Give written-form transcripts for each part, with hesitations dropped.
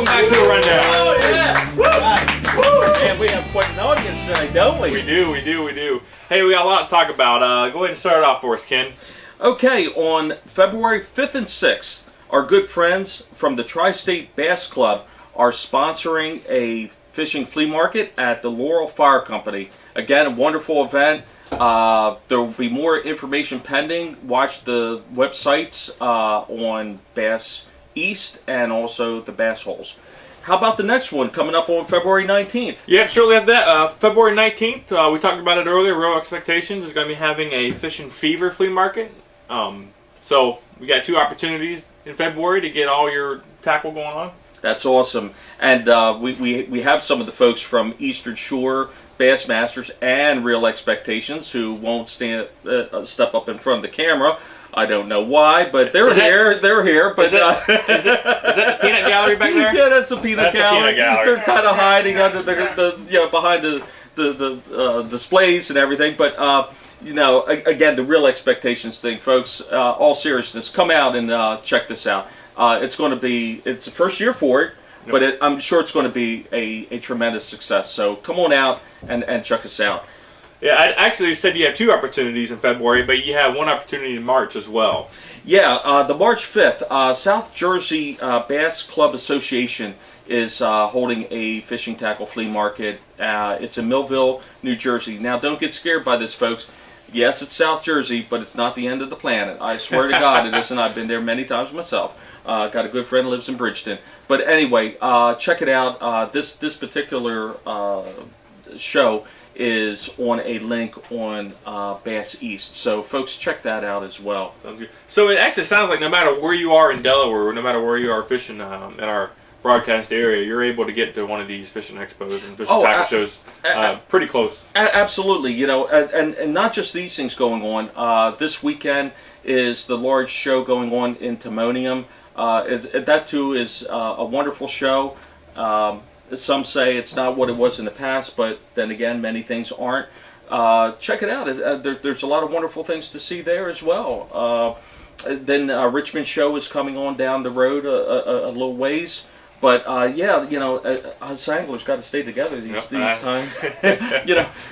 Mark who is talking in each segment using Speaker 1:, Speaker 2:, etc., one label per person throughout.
Speaker 1: welcome back to the rundown.
Speaker 2: Oh yeah! Woo! And we have quite an audience tonight, don't we?
Speaker 1: We do. Hey, we got a lot to talk about. Go ahead and start it off for us, Ken.
Speaker 2: Okay, on February 5th and 6th, our good friends from the Tri-State Bass Club are sponsoring a fishing flea market at the Laurel Fire Company. Again, a wonderful event. There will be more information pending. Watch the websites on Bass East and also the Bass Holes. How about the next one coming up on February 19th?
Speaker 1: Yeah, shortly after that, February 19th, we talked about it earlier, Real Expectations is going to be having a Fishing Fever flea market. So we got 2 opportunities in February to get all your tackle going on.
Speaker 2: That's awesome. And we have some of the folks from Eastern Shore Bassmasters and Real Expectations who won't step up in front of the camera. I don't know why, but they're here. They're here. But
Speaker 1: is that the peanut gallery back there?
Speaker 2: Yeah, that's the peanut gallery. They're kind of hiding under behind the displays and everything. But again, the Real Expectations thing, folks. All seriousness, come out and check this out. It's the first year for it. Yep. But I'm sure it's going to be a tremendous success. So come on out and check us out.
Speaker 1: Yeah, I actually said you have 2 opportunities in February, but you have 1 opportunity in March as well.
Speaker 2: Yeah, the March 5th, South Jersey Bass Club Association is holding a fishing tackle flea market. It's in Millville, New Jersey. Now, don't get scared by this, folks. Yes, it's South Jersey, but it's not the end of the planet. I swear to God it isn't. I've been there many times myself. Got a good friend who lives in Bridgeton. But anyway, check it out. This particular show is on a link on Bass East. So, folks, check that out as well.
Speaker 1: Sounds good. So it actually sounds like no matter where you are in Delaware, or no matter where you are fishing in our broadcast area, you're able to get to one of these fishing expos and fishing tackle shows pretty close. Absolutely.
Speaker 2: And not just these things going on. This weekend is the large show going on in Timonium. That too is a wonderful show. Some say it's not what it was in the past, but then again, many things aren't. Check it out. There's a lot of wonderful things to see there as well. Then Richmond show is coming on down the road a little ways. But us anglers got to stay together these times.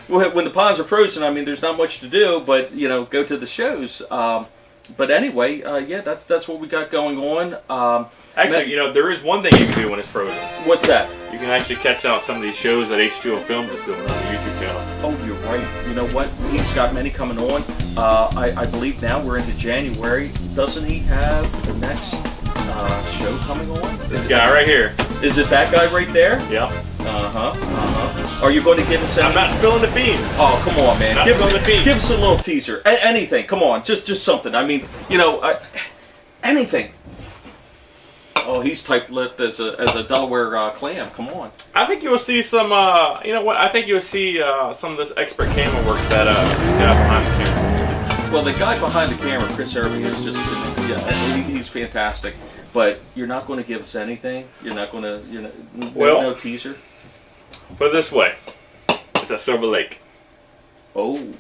Speaker 2: When the ponds are frozen, I mean, there's not much to do, but go to the shows. But anyway, that's what we got going on.
Speaker 1: Actually, there is one thing you can do when it's frozen.
Speaker 2: What's that?
Speaker 1: You can actually catch out some of these shows that H2O Films is doing on the YouTube channel.
Speaker 2: Oh, you're right. You know what? He's got many coming on. I believe now we're into January. Doesn't he have the next show coming on?
Speaker 1: This guy right here.
Speaker 2: Is it that guy right there?
Speaker 1: Yep.
Speaker 2: Are you going to give us anything?
Speaker 1: I'm not spilling the beans.
Speaker 2: Oh, come on, man. Give us a little teaser. Anything. Come on. Just something. I mean, anything. Oh, he's tight-lipped as a Delaware clam. Come on.
Speaker 1: I think you will see some, I think you'll see some of this expert camera work that behind the camera.
Speaker 2: Well, the guy behind the camera, Chris Irving, is just, he's fantastic. But you're not going to give us anything? You're not going to, no teaser?
Speaker 1: Put it this way. It's a Silver Lake.
Speaker 2: Oh,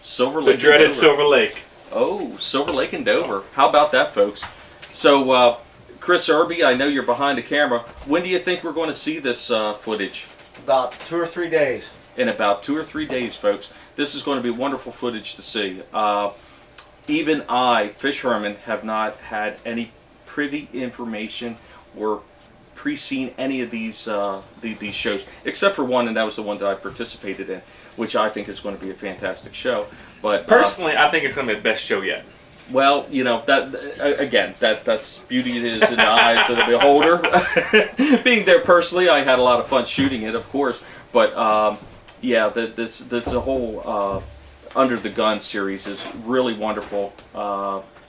Speaker 2: Silver Lake.
Speaker 1: The dreaded Silver Lake.
Speaker 2: Oh, Silver Lake and Dover. How about that, folks? So, Chris Irby, I know you're behind the camera. When do you think we're going to see this footage?
Speaker 3: About 2 or 3 days.
Speaker 2: In about 2 or 3 days, folks. This is going to be wonderful footage to see. Even I, Fish Herman, have not had any privy information or pre-seen any of these shows, except for one, and that was the one that I participated in, which I think is going to be a fantastic show. But
Speaker 1: personally, I think it's going to be the best show yet.
Speaker 2: Well, that's beauty is in the eyes of the beholder. Being there personally, I had a lot of fun shooting it, of course. But this whole Under the Gun series is really wonderful.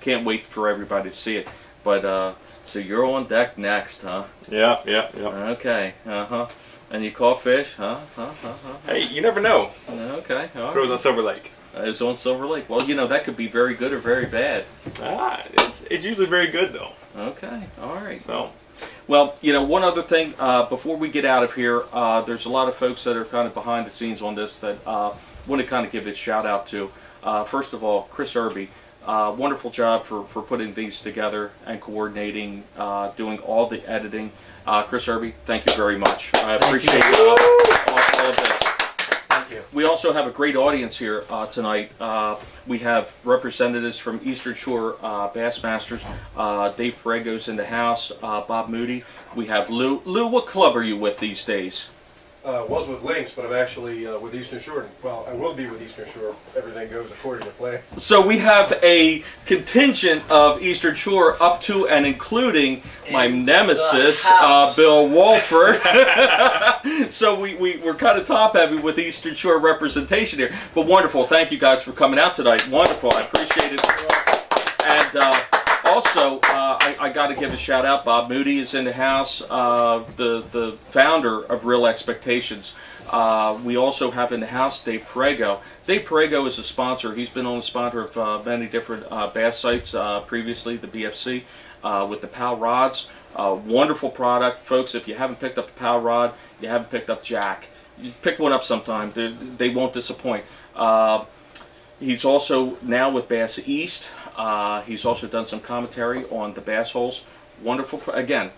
Speaker 2: Can't wait for everybody to see it. But so you're on deck next, huh?
Speaker 1: Yeah.
Speaker 2: Okay. And you caught fish, huh?
Speaker 1: Hey, you never know.
Speaker 2: Okay. All right.
Speaker 1: It was on Silver Lake.
Speaker 2: It was on Silver Lake. Well, that could be very good or very bad.
Speaker 1: It's usually very good, though.
Speaker 2: Okay. All right.
Speaker 1: So,
Speaker 2: well, one other thing before we get out of here, there's a lot of folks that are kind of behind the scenes on this that want to kind of give a shout out to. First of all, Chris Irby. Wonderful job for putting these together and coordinating, doing all the editing. Chris Irby, thank you very much. I appreciate all of this.
Speaker 3: Thank you.
Speaker 2: We also have a great audience here tonight. We have representatives from Eastern Shore Bassmasters. Dave Parego's in the house. Bob Moody. We have Lou. Lou, what club are you with these days?
Speaker 4: Was with Lynx, but I'm actually with Eastern Shore. Well, I will be with Eastern Shore. Everything goes according to plan.
Speaker 2: So we have a contingent of Eastern Shore up to and including my nemesis, Bill Walford. So we're kind of top heavy with Eastern Shore representation here. But wonderful. Thank you guys for coming out tonight. Wonderful. I appreciate it. And also, I got to give a shout out. Bob Moody is in the house, the founder of Real Expectations. We also have in the house Dave Parego. Dave Parego is a sponsor. He's been on the sponsor of many different bass sites previously, the BFC, with the PAL rods. Wonderful product. Folks, if you haven't picked up a PAL rod, you haven't picked up Jack. You pick one up sometime. They won't disappoint. He's also now with Bass East. He's also done some commentary on the bass holes. Wonderful. Again,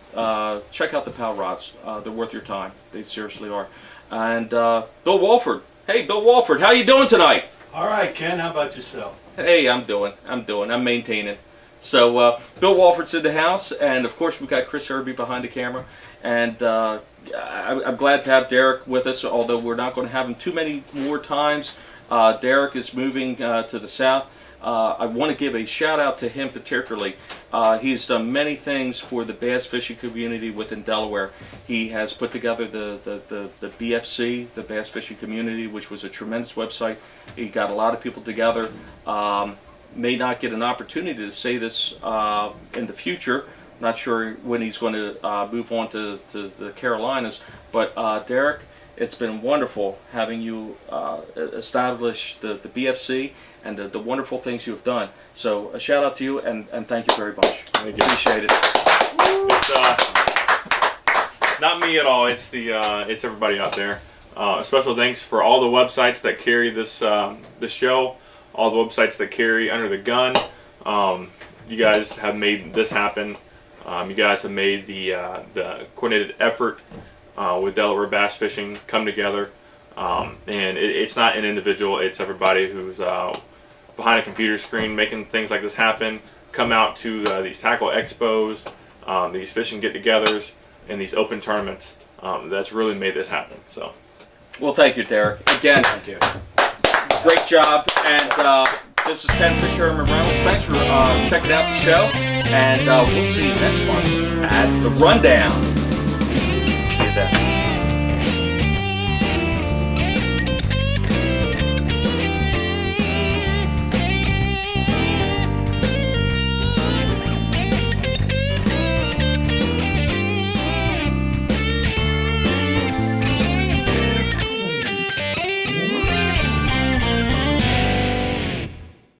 Speaker 2: check out the PAL rods. They're worth your time. They seriously are. And Bill Walford. Hey, Bill Walford, how you doing tonight?
Speaker 5: All right, Ken. How about yourself?
Speaker 2: Hey, I'm maintaining. So Bill Walford's in the house, and of course we've got Chris Irby behind the camera. And I'm glad to have Derek with us, although we're not going to have him too many more times. Derek is moving to the south. I want to give a shout out to him particularly. He's done many things for the bass fishing community within Delaware. He has put together the BFC, the Bass Fishing Community, which was a tremendous website. He got a lot of people together. May not get an opportunity to say this in the future. Not sure when he's going to move on to the Carolinas. But Derek, it's been wonderful having you establish the BFC and the wonderful things you have done. So a shout out to you and thank you very much.
Speaker 1: Thank you.
Speaker 2: Appreciate it.
Speaker 1: It's not me at all. It's it's everybody out there. Special thanks for all the websites that carry this this show, all the websites that carry Under the Gun. You guys have made this happen. You guys have made the coordinated effort with Delaware Bass Fishing come together. And it's not an individual, it's everybody who's behind a computer screen making things like this happen. Come out to these tackle expos, these fishing get-togethers, and these open tournaments. That's really made this happen. So,
Speaker 2: well, thank you, Derek. Again,
Speaker 3: Thank you.
Speaker 2: great job. And this is Ken Fisher and Reynolds. Thanks for checking out the show. And we'll see you next month at The Rundown.